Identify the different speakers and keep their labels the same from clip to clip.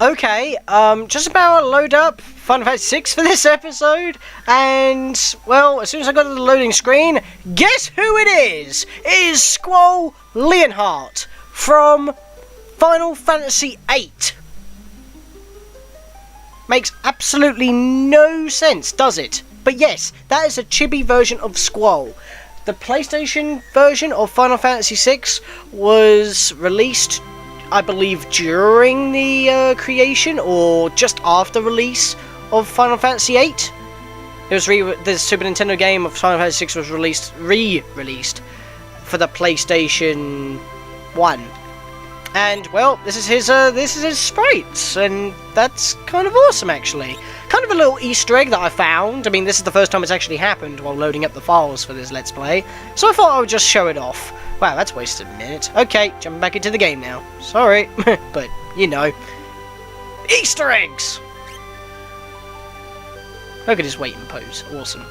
Speaker 1: Okay, just about to load up Final Fantasy VI for this episode, and, well, as soon as I got to the loading screen, guess who it is? It is Squall Leonhardt from Final Fantasy VIII. Makes absolutely no sense, does it? But yes, that is a chibi version of Squall. The PlayStation version of Final Fantasy VI was released, I believe, during the creation or just after release of Final Fantasy VIII. It was the Super Nintendo game of Final Fantasy VI was re-released for the PlayStation 1. And well, this is his sprites, and that's kind of awesome actually. Kind of a little Easter egg that I found. I mean, this is the first time it's actually happened while loading up the files for this Let's Play, so I thought I would just show it off. Wow, that's wasted a minute. Okay, jumping back into the game now. Sorry, but, you know. Easter eggs! Look at his waiting pose. Awesome.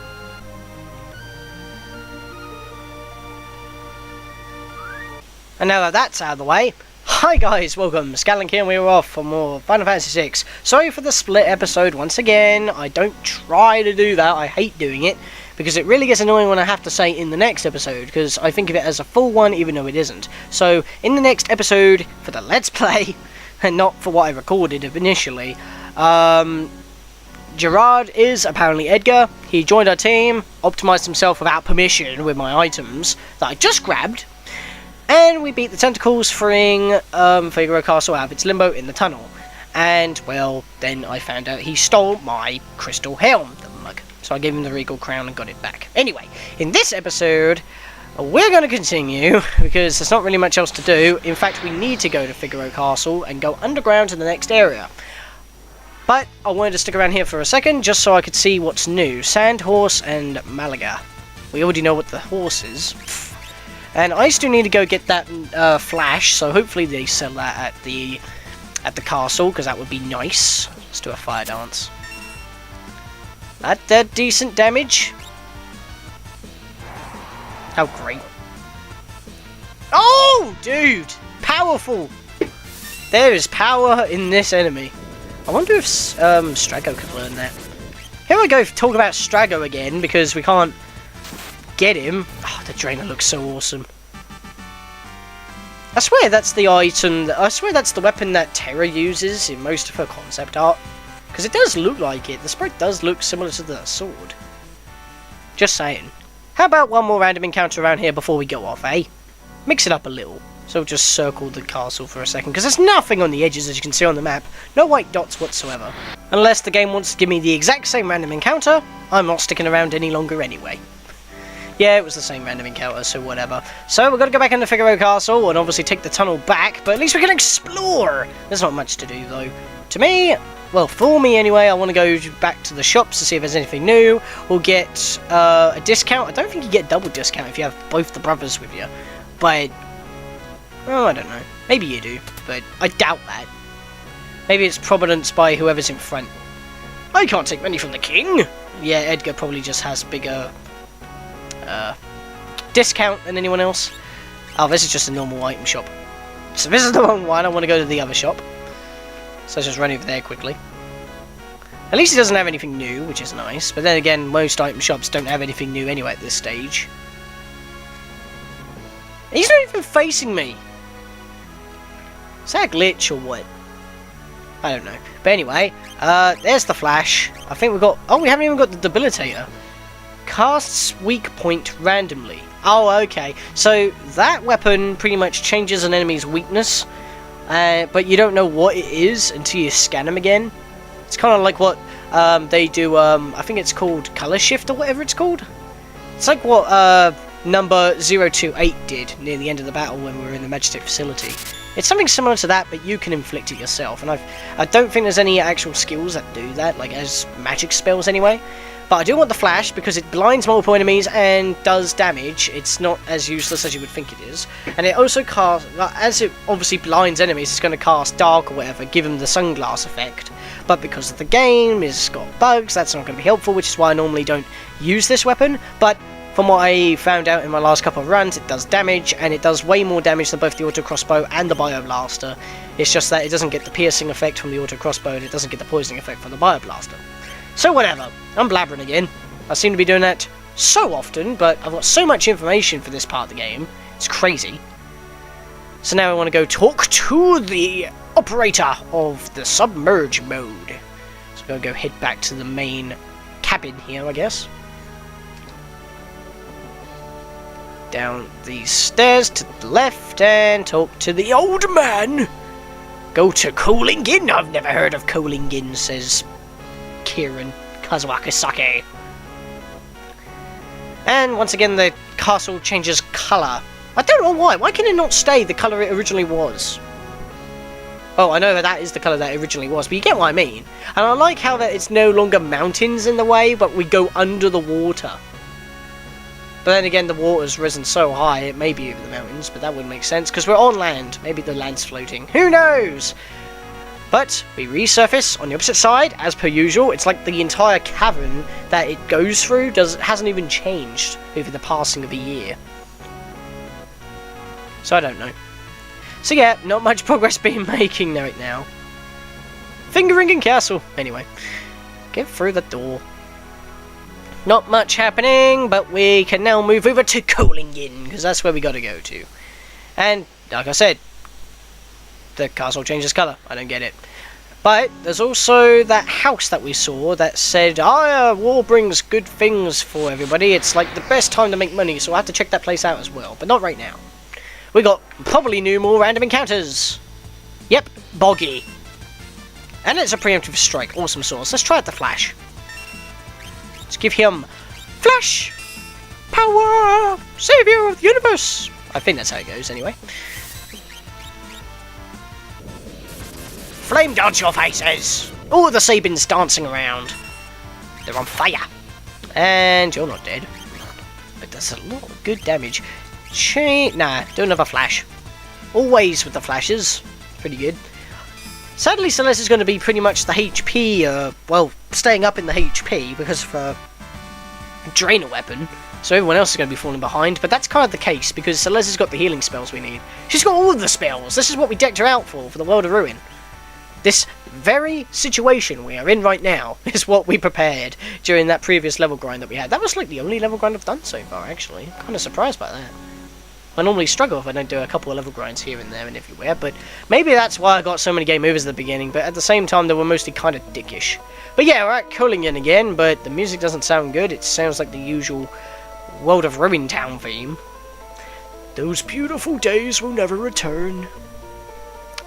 Speaker 1: And now that that's out of the way, hi guys, welcome. Scatlink here, and we're off for more Final Fantasy VI. Sorry for the split episode once again. I don't try to do that. I hate doing it, because it really gets annoying when I have to say in the next episode, because I think of it as a full one even though it isn't. So, in the next episode, for the Let's Play, and not for what I recorded initially, Gerard is apparently Edgar. He joined our team, optimised himself without permission with my items that I just grabbed, and we beat the tentacles, freeing Figaro Castle out of its limbo in the tunnel. And, well, then I found out he stole my crystal helm, the mug. So I gave him the regal crown and got it back. Anyway, in this episode, we're going to continue, because there's not really much else to do. In fact, we need to go to Figaro Castle and go underground to the next area. But I wanted to stick around here for a second, just so I could see what's new. Sandhorse and Malaga. We already know what the horse is. And I still need to go get that flash, so hopefully they sell that at the castle, because that would be nice. Let's do a fire dance. That did decent damage. How great. Oh, dude! Powerful! There is power in this enemy. I wonder if Strago could learn that. Here we go, talk about Strago again, because we can't get him. Oh, the Drainer looks so awesome. I swear that's the item, I swear that's the weapon that Terra uses in most of her concept art. Because it does look like it. The sprite does look similar to the sword. Just saying. How about one more random encounter around here before we go off, eh? Mix it up a little. So we'll just circle the castle for a second, because there's nothing on the edges as you can see on the map. No white dots whatsoever. Unless the game wants to give me the exact same random encounter, I'm not sticking around any longer anyway. Yeah, it was the same random encounter, so whatever. So we're going to go back into Figaro Castle and obviously take the tunnel back, but at least we can explore! There's not much to do though. To me, well, for me anyway, I want to go back to the shops to see if there's anything new. We'll get a discount. I don't think you get double discount if you have both the brothers with you. But, well, I don't know. Maybe you do, but I doubt that. Maybe it's prominence by whoever's in front. I can't take money from the king! Yeah, Edgar probably just has bigger discount than anyone else. Oh, this is just a normal item shop. So this is the wrong one. I want to go to the other shop. So let's just run over there quickly. At least it doesn't have anything new, which is nice. But then again, most item shops don't have anything new anyway at this stage. He's not even facing me. Is that a glitch or what? I don't know. But anyway, there's the flash. I think we've got... Oh, we haven't even got the debilitator. Casts weak point randomly. Oh, okay. So that weapon pretty much changes an enemy's weakness, but you don't know what it is until you scan them again. It's kind of like what they do. I think it's called color shift or whatever it's called. It's like what number 028 did near the end of the battle when we were in the Majestic facility. It's something similar to that, but you can inflict it yourself. And I don't think there's any actual skills that do that, like as magic spells anyway. But I do want the flash because it blinds multiple enemies and does damage. It's not as useless as you would think it is. And it also casts, as it obviously blinds enemies, it's going to cast dark or whatever, give them the sunglass effect. But because of the game is got bugs, that's not going to be helpful, which is why I normally don't use this weapon. But from what I found out in my last couple of runs, it does damage, and it does way more damage than both the auto crossbow and the bio blaster. It's just that it doesn't get the piercing effect from the auto crossbow, and it doesn't get the poisoning effect from the bioblaster. So whatever, I'm blabbering again. I seem to be doing that so often, but I've got so much information for this part of the game. It's crazy. So now I want to go talk to the operator of the submerge mode. So we're going to go head back to the main cabin here, I guess. Down these stairs to the left and talk to the old man. Go to Colosseum. I've never heard of Colosseum, says Kieran Kazuaki-sake. And once again, the castle changes colour. I don't know why. Why can it not stay the colour it originally was? Oh, I know that is the colour that it originally was, but you get what I mean. And I like how that it's no longer mountains in the way, but we go under the water. But then again, the water's risen so high, it may be over the mountains, but that wouldn't make sense, because we're on land. Maybe the land's floating. Who knows? But we resurface on the opposite side, as per usual. It's like the entire cavern that it goes through hasn't even changed over the passing of a year. So I don't know. So yeah, not much progress being making right now. Finger-ringing castle. Anyway, get through the door. Not much happening, but we can now move over to Colosseum, because that's where we got to go to. And, like I said, the castle changes colour. I don't get it. But there's also that house that we saw that said, war brings good things for everybody. It's like the best time to make money, so I have to check that place out as well. But not right now. We got probably more random encounters. Yep, Boggy. And it's a preemptive strike. Awesome sauce. Let's try out the Flash. Let's give him Flash! Power! Savior of the universe! I think that's how it goes, anyway. Flame dance your faces! All the Sabins dancing around. They're on fire. And you're not dead. But that's a lot of good damage. Nah, do another Flash. Always with the Flashes. Pretty good. Sadly, Celeste is going to be pretty much the HP, well, staying up in the HP because of a Drainer weapon. So everyone else is going to be falling behind, but that's kind of the case because Celeste has got the healing spells we need. She's got all of the spells. This is what we decked her out for the World of Ruin. This very situation we are in right now is what we prepared during that previous level grind that we had. That was like the only level grind I've done so far, actually. I'm kind of surprised by that. I normally struggle if I don't do a couple of level grinds here and there and everywhere, but maybe that's why I got so many game overs at the beginning, but at the same time they were mostly kind of dickish. But yeah, we're at Colosseum again, but the music doesn't sound good. It sounds like the usual World of Ruin Town theme. Those beautiful days will never return.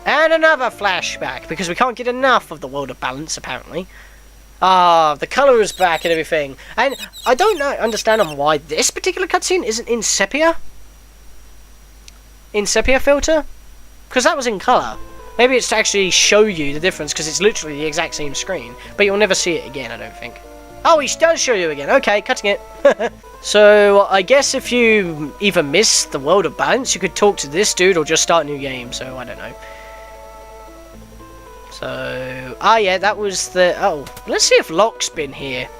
Speaker 1: And another flashback, because we can't get enough of the World of Balance, apparently. The colour is back and everything. And I don't understand on why this particular cutscene isn't in sepia. In sepia filter? Because that was in colour. Maybe it's to actually show you the difference, because it's literally the exact same screen. But you'll never see it again, I don't think. Oh, he does show you again. Okay, cutting it. So, I guess if you either miss the World of Balance, you could talk to this dude or just start a new game. So, I don't know. So, yeah, that was the... Oh, let's see if Locke's been here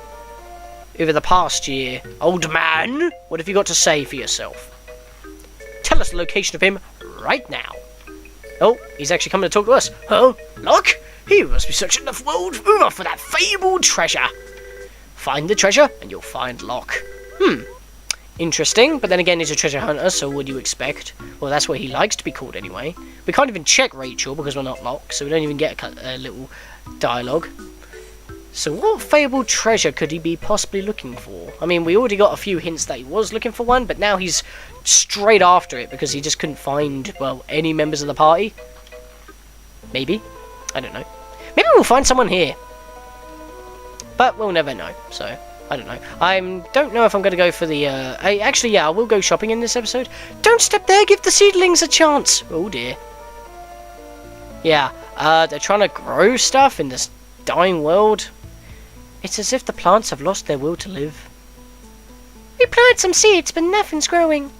Speaker 1: over the past year. Old man, what have you got to say for yourself? Tell us the location of him right now. Oh, he's actually coming to talk to us. Oh, Locke? He must be searching the world over for that fabled treasure. Find the treasure and you'll find Locke. Interesting, but then again he's a treasure hunter, so what do you expect? Well, that's what he likes to be called anyway. We can't even check Rachel because we're not Locke, so we don't even get a little dialogue. So what fabled treasure could he be possibly looking for? I mean, we already got a few hints that he was looking for one, but now he's straight after it because he just couldn't find, well, any members of the party. Maybe. I don't know. Maybe we'll find someone here. But we'll never know, so... I don't know. I don't know if I'm going to go for the... actually, yeah, I will go shopping in this episode. Don't step there, give the seedlings a chance. Oh, dear. Yeah, they're trying to grow stuff in this dying world. It's as if the plants have lost their will to live. We planted some seeds, but nothing's growing.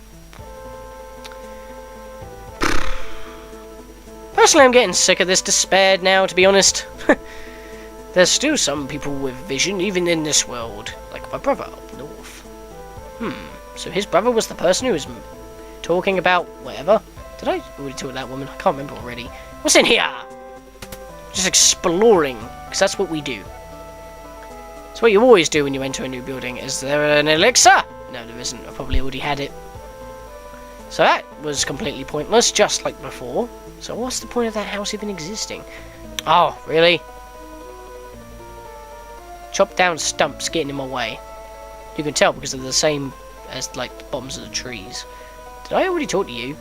Speaker 1: Personally, I'm getting sick of this despair now, to be honest. There's still some people with vision, even in this world. Like my brother up north. So his brother was the person who was talking about whatever? Did I already talk to that woman? I can't remember already. What's in here? Just exploring, because that's what we do. It's what you always do when you enter a new building. Is there an elixir? No, there isn't. I probably already had it. So that was completely pointless, just like before. So what's the point of that house even existing? Oh, really? Chop down stumps getting in my way. You can tell because they're the same as, like, the bottoms of the trees. Did I already talk to you?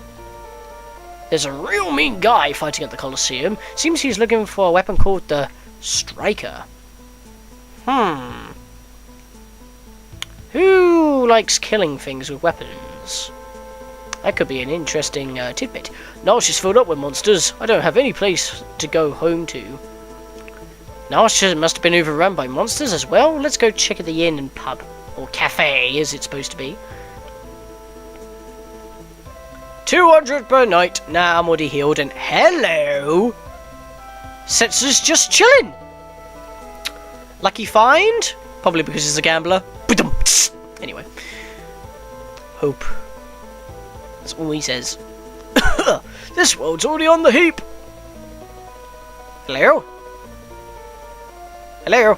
Speaker 1: There's a real mean guy fighting at the Colosseum. Seems he's looking for a weapon called the Striker. Who likes killing things with weapons? That could be an interesting tidbit. Narsh is filled up with monsters. I don't have any place to go home to. Narsh must have been overrun by monsters as well. Let's go check at the inn and pub. Or cafe, as it's supposed to be. 200 per night. Nah, I'm already healed. And hello! Setsu's just chilling. Lucky find? Probably because he's a gambler. Anyway. Hope. That's all he says. This world's already on the heap. Hello? Hello?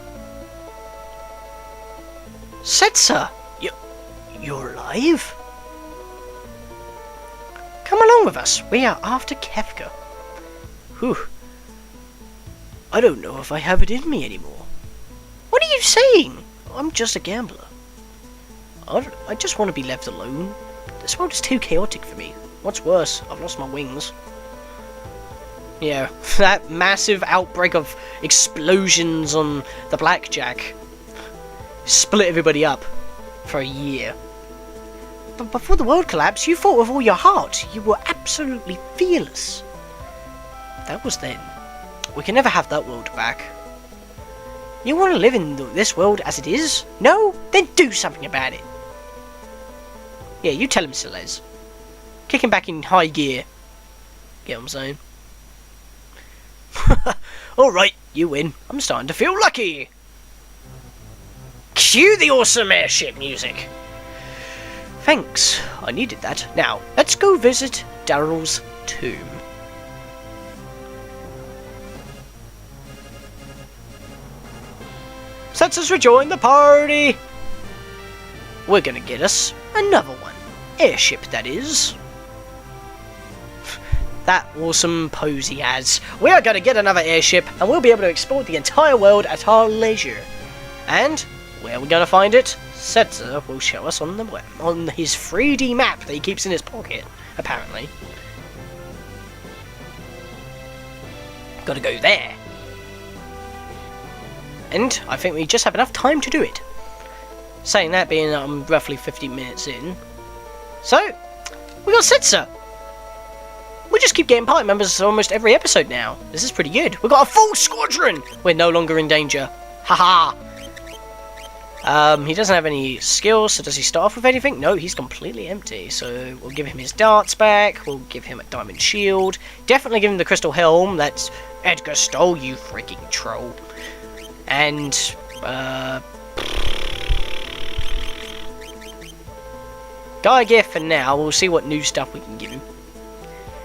Speaker 1: Setsa, you're alive? Come along with us. We are after Kefka. Whew. I don't know if I have it in me anymore. What are you saying? I'm just a gambler. I just want to be left alone. This world is too chaotic for me. What's worse, I've lost my wings. Yeah, that massive outbreak of explosions on the blackjack split everybody up for a year. But before the world collapsed, you fought with all your heart. You were absolutely fearless. That was then. We can never have that world back. You want to live in this world as it is? No? Then do something about it. Yeah, you tell him, Celez. Kick him back in high gear. Get what I'm saying? Alright, you win. I'm starting to feel lucky. Cue the awesome airship music. Thanks, I needed that. Now, let's go visit Daryl's tomb. Let's us rejoin the party. We're gonna get us another one. Airship, that is. That awesome pose he has. We are gonna get another airship, and we'll be able to explore the entire world at our leisure. And where are we gonna find it? Setzer will show us on the web, on his 3D map that he keeps in his pocket, apparently. Gotta go there. And I think we just have enough time to do it. Saying that, being I'm roughly 15 minutes in. So, we got Setzer. We just keep getting party members almost every episode now. This is pretty good. We've got a full squadron! We're no longer in danger. Haha! He doesn't have any skills, so does he start off with anything? No, he's completely empty. So we'll give him his darts back. We'll give him a diamond shield. Definitely give him the crystal helm that Edgar stole, you freaking troll. And, guy gear for now. We'll see what new stuff we can give him.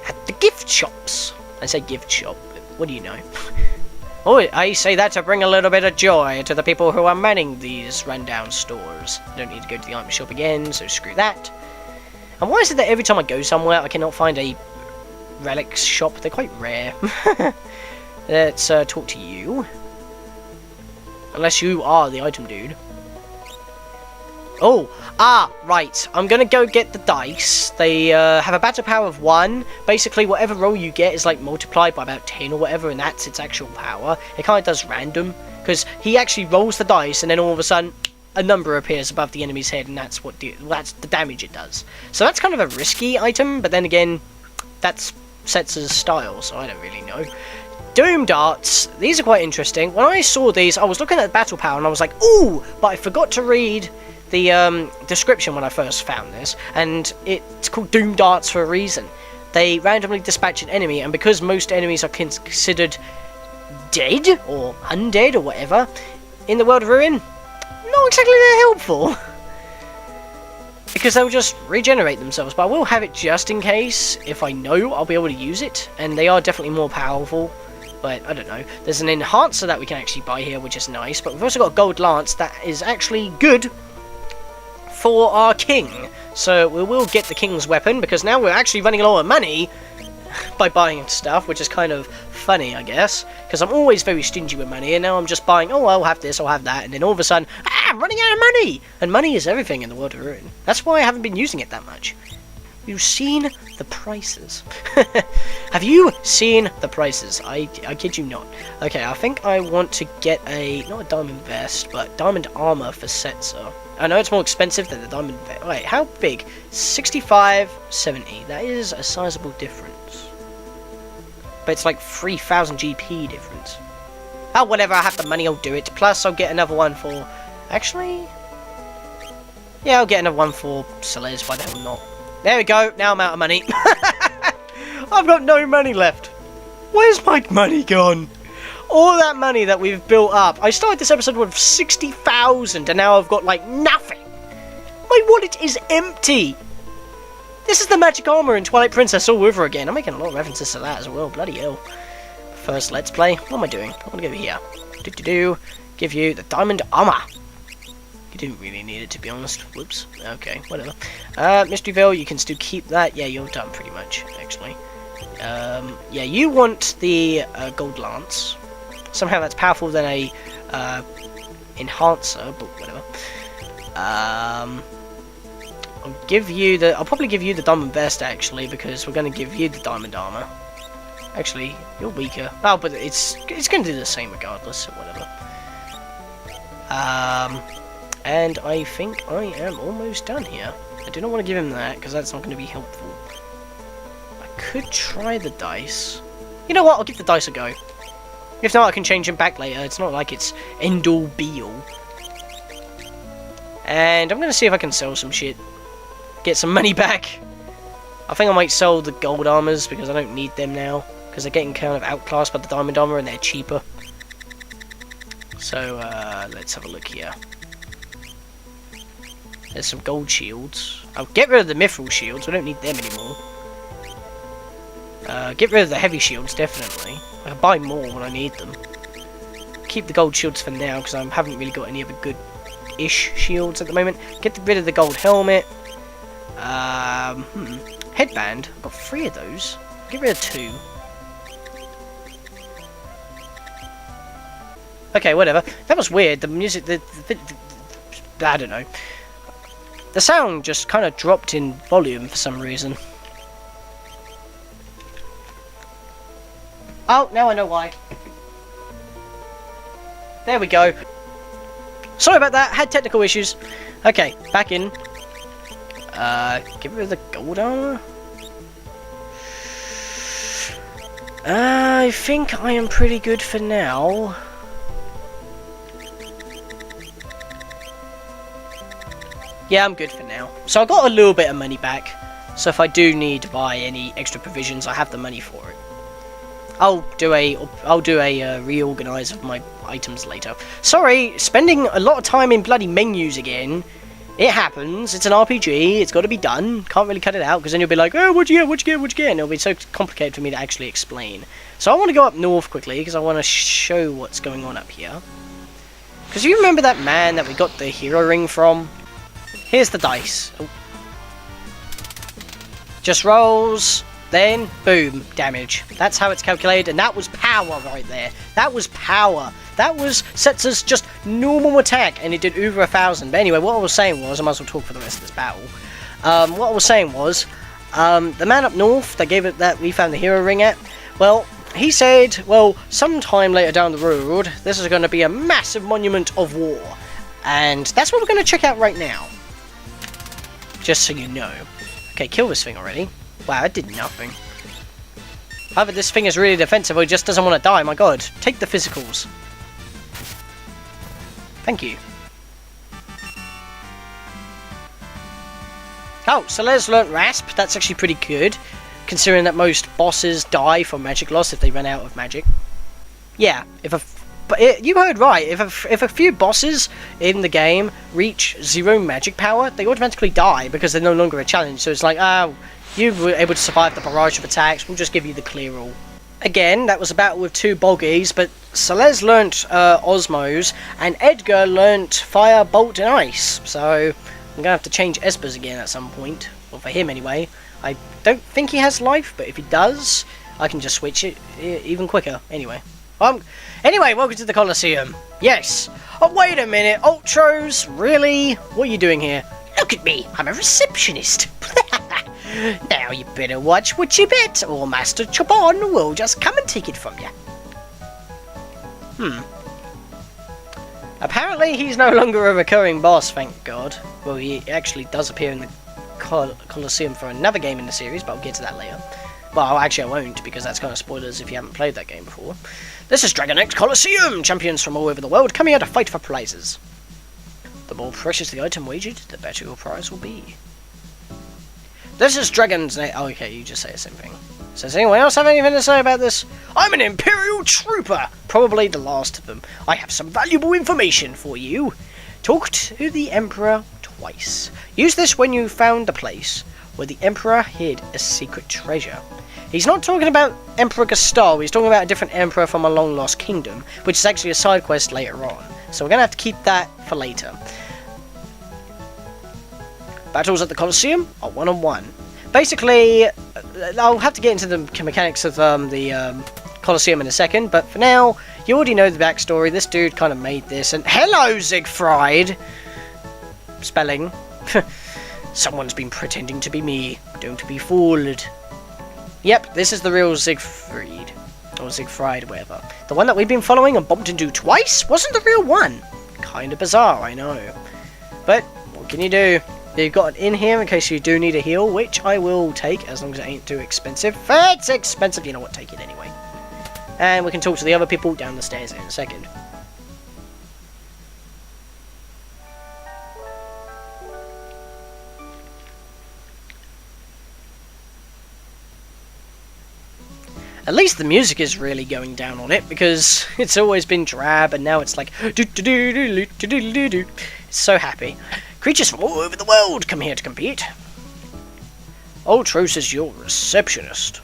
Speaker 1: At the gift shops. I say gift shop, but what do you know? Oh, I say that to bring a little bit of joy to the people who are manning these rundown stores. Don't need to go to the item shop again, so screw that. And why is it that every time I go somewhere I cannot find a relics shop? They're quite rare. Let's talk to you. Unless you are the item dude. Oh, right. I'm gonna go get the dice. They have a battle power of 1. Basically, whatever roll you get is like multiplied by about 10 or whatever, and that's its actual power. It kind of does random, because he actually rolls the dice, and then all of a sudden, a number appears above the enemy's head, and that's that's the damage it does. So that's kind of a risky item, but then again, that's Setzer's style, so I don't really know. Doom darts, these are quite interesting. When I saw these, I was looking at the battle power, and I was like, ooh, but I forgot to read the description when I first found this, and it's called Doom Darts for a reason. They randomly dispatch an enemy, and because most enemies are considered dead, or undead, or whatever, in the world of Ruin, not exactly that helpful. because they'll just regenerate themselves. But I will have it just in case, if I know I'll be able to use it, and they are definitely more powerful. But I don't know. There's an enhancer that we can actually buy here, which is nice. But we've also got a gold lance that is actually good for our king. So we will get the king's weapon, because now we're actually running low on money by buying stuff, which is kind of funny, I guess, because I'm always very stingy with money, and now I'm just buying, oh, I'll have this, I'll have that, and then all of a sudden, I'm running out of money! And money is everything in the world of Ruin. That's why I haven't been using it that much. You've seen the prices. Have you seen the prices? I kid you not. Okay, I think I want to get not a diamond vest, but diamond armor for Setzer. I know it's more expensive than the diamond vest. Wait, how big? 65.70. That is a sizable difference. But it's like 3,000 GP difference. Oh, whatever, I have the money, I'll do it. Plus, I'll get another one for... Actually... Yeah, I'll get another one for Celeste, why the hell not? There we go, now I'm out of money. I've got no money left. Where's my money gone? All that money that we've built up. I started this episode with 60,000 and now I've got like nothing. My wallet is empty. This is the magic armor in Twilight Princess all over again. I'm making a lot of references to that as well. Bloody hell. First, let's play. What am I doing? I want to go here. Give you the diamond armor. You didn't really need it, to be honest. Whoops. Okay, whatever. Mystery Veil, you can still keep that. Yeah, you're done pretty much, actually. Yeah, you want the gold lance. Somehow that's powerful than a enhancer, but whatever. I'll probably give you the diamond vest, actually, because we're going to give you the diamond armor. Actually, you're weaker. Oh, but it's going to do the same regardless, so whatever. And I think I am almost done here. I do not want to give him that, because that's not going to be helpful. I could try the dice. You know what? I'll give the dice a go. If not, I can change him back later. It's not like it's end-all, be-all. And I'm going to see if I can sell some shit. Get some money back. I think I might sell the gold armors, because I don't need them now. Because they're getting kind of outclassed by the diamond armor, and they're cheaper. So, let's have a look here. There's some gold shields. I'll get rid of the mithril shields. We don't need them anymore. Get rid of the heavy shields, definitely. I can buy more when I need them. Keep the gold shields for now, because I haven't really got any other good-ish shields at the moment. Get rid of the gold helmet. Headband. I've got 3 of those. Get rid of 2. Okay, whatever. That was weird. The music... I don't know. The sound just kind of dropped in volume for some reason. Oh, now I know why. There we go. Sorry about that, had technical issues. Okay, back in. Get rid of the gold armor. I think I am pretty good for now. Yeah, I'm good for now. So I got a little bit of money back. So if I do need to buy any extra provisions, I have the money for it. I'll do a reorganize of my items later. Sorry, spending a lot of time in bloody menus again. It happens. It's an RPG. It's got to be done. Can't really cut it out, because then you'll be like, oh, what'd you get? What'd you get? What'd you get? And it'll be so complicated for me to actually explain. So I want to go up north quickly, because I want to show what's going on up here. Because you remember that man that we got the hero ring from? Here's the dice. Oh. Just rolls, then boom, damage. That's how it's calculated, and that was power right there. That was power. That was Setzer's just normal attack, and it did over 1,000. But anyway, what I was saying was, I might as well talk for the rest of this battle. What I was saying was, the man up north that we found the hero ring at, well, he said, well, sometime later down the road, this is going to be a massive monument of war. And that's what we're going to check out right now. Just so you know. Okay, kill this thing already. Wow, it did nothing. Either this thing is really defensive or it just doesn't want to die. My god. Take the physicals. Thank you. Oh, Celeste learnt Rasp. That's actually pretty good. Considering that most bosses die from magic loss if they run out of magic. Yeah, if a But you heard right. If a few bosses in the game reach 0 magic power, they automatically die because they're no longer a challenge. So it's like, you were able to survive the barrage of attacks. We'll just give you the clear all. Again, that was a battle with 2 boggies, but Celeste learnt Osmos, and Edgar learnt Fire, Bolt, and Ice. So I'm gonna have to change Esper's again at some point, or for him anyway. I don't think he has life, but if he does, I can just switch it even quicker. Anyway, welcome to the Colosseum. Yes. Oh, wait a minute, Ultros, really? What are you doing here? Look at me, I'm a receptionist. Now you better watch what you bet, or Master Chobon will just come and take it from you. Apparently he's no longer a recurring boss, thank God. Well, he actually does appear in the Colosseum for another game in the series, but I'll get to that later. Well, actually I won't, because that's kind of spoilers if you haven't played that game before. This is Dragon X Colosseum! Champions from all over the world come here to fight for prizes. The more precious the item wagered, the better your prize will be. This is Dragon's name. Oh, okay, you just say the same thing. Does anyone else have anything to say about this? I'm an Imperial Trooper! Probably the last of them. I have some valuable information for you. Talk to the Emperor twice. Use this when you found the place where the Emperor hid a secret treasure. He's not talking about Emperor Gustavo, he's talking about a different Emperor from a long-lost kingdom, which is actually a side quest later on. So we're going to have to keep that for later. Battles at the Colosseum are one-on-one. Basically, I'll have to get into the mechanics of the Colosseum in a second, but for now, you already know the backstory. This dude kind of made this, and hello, Siegfried! Spelling. Someone's been pretending to be me. Don't be fooled. Yep, this is the real Siegfried. Or Siegfried, whatever. The one that we've been following and bumped into twice wasn't the real one. Kinda bizarre, I know. But, what can you do? You've got an inn here in case you do need a heal, which I will take, as long as it ain't too expensive. If it's expensive, you know what, take it anyway. And we can talk to the other people down the stairs in a second. At least the music is really going down on it, because it's always been drab, and now it's like do-do-do-do-do-do-do-do. It's so happy. Creatures from all over the world come here to compete. Ultros is your receptionist.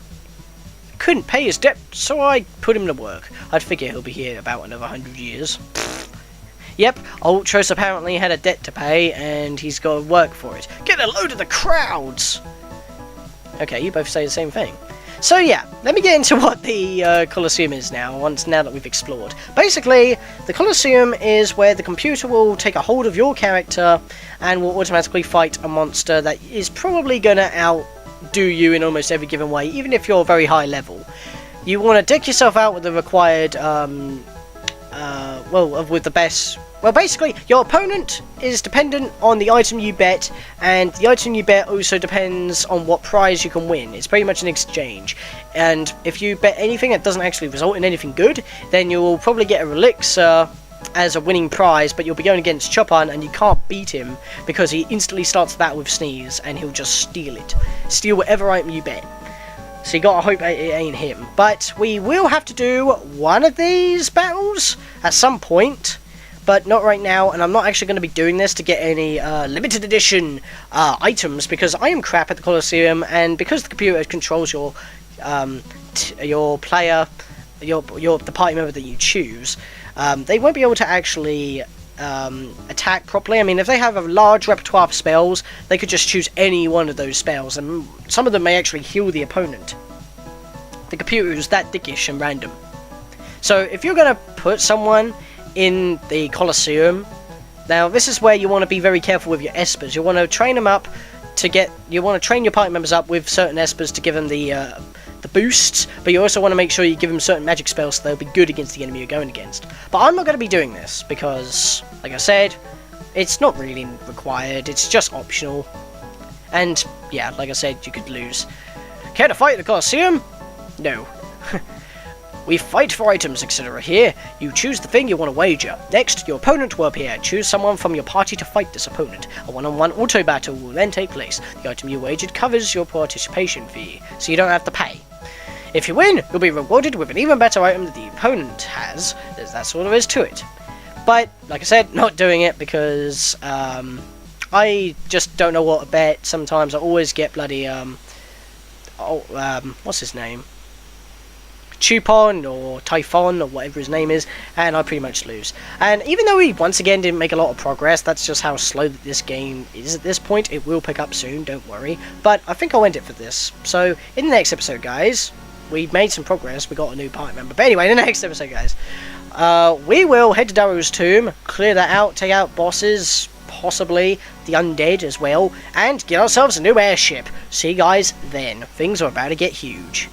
Speaker 1: Couldn't pay his debt, so I put him to work. I'd figure he'll be here about another 100 years. Yep, Ultros apparently had a debt to pay, and he's got to work for it. Get a load of the crowds! Okay, you both say the same thing. So yeah, let me get into what the Colosseum is now that we've explored. Basically, the Colosseum is where the computer will take a hold of your character and will automatically fight a monster that is probably going to outdo you in almost every given way, even if you're very high level. You want to deck yourself out with the required, with the best... Well, basically, your opponent is dependent on the item you bet, and the item you bet also depends on what prize you can win. It's pretty much an exchange. And if you bet anything that doesn't actually result in anything good, then you'll probably get a elixir as a winning prize, but you'll be going against Chopin, and you can't beat him because he instantly starts the battle with Sneeze, and he'll just steal it. Steal whatever item you bet. So you gotta hope it ain't him. But we will have to do one of these battles at some point. But not right now, and I'm not actually going to be doing this to get any limited edition items, because I am crap at the Colosseum, and because the computer controls your player, the party member that you choose, they won't be able to actually attack properly. I mean, if they have a large repertoire of spells, they could just choose any one of those spells, and some of them may actually heal the opponent. The computer is that dickish and random. So if you're going to put someone in the Colosseum, now this is where you want to be very careful with your espers. You want to train them up you want to train your party members up with certain espers to give them the boosts, but you also want to make sure you give them certain magic spells so they'll be good against the enemy you're going against. But I'm not going to be doing this because, like I said, it's not really required, it's just optional. And yeah, like I said, you could lose. Care to fight at the Colosseum? No. We fight for items, etc. Here, you choose the thing you want to wager. Next, your opponent will appear. Choose someone from your party to fight this opponent. A one-on-one auto battle will then take place. The item you wagered covers your participation fee, so you don't have to pay. If you win, you'll be rewarded with an even better item that the opponent has. That's all there is to it. But, like I said, not doing it because I just don't know what to bet. Sometimes I always get bloody, what's his name? Chupon or Typhon or whatever his name is, and I pretty much lose. And even though we once again didn't make a lot of progress, that's just how slow this game is at this point. It will pick up soon, don't worry. But I think I'll end it for this. So in the next episode, guys, we made some progress. We got a new party member. But anyway, in the next episode, guys, we will head to Darrow's tomb, clear that out, take out bosses, possibly the undead as well, and get ourselves a new airship. See you guys then. Things are about to get huge.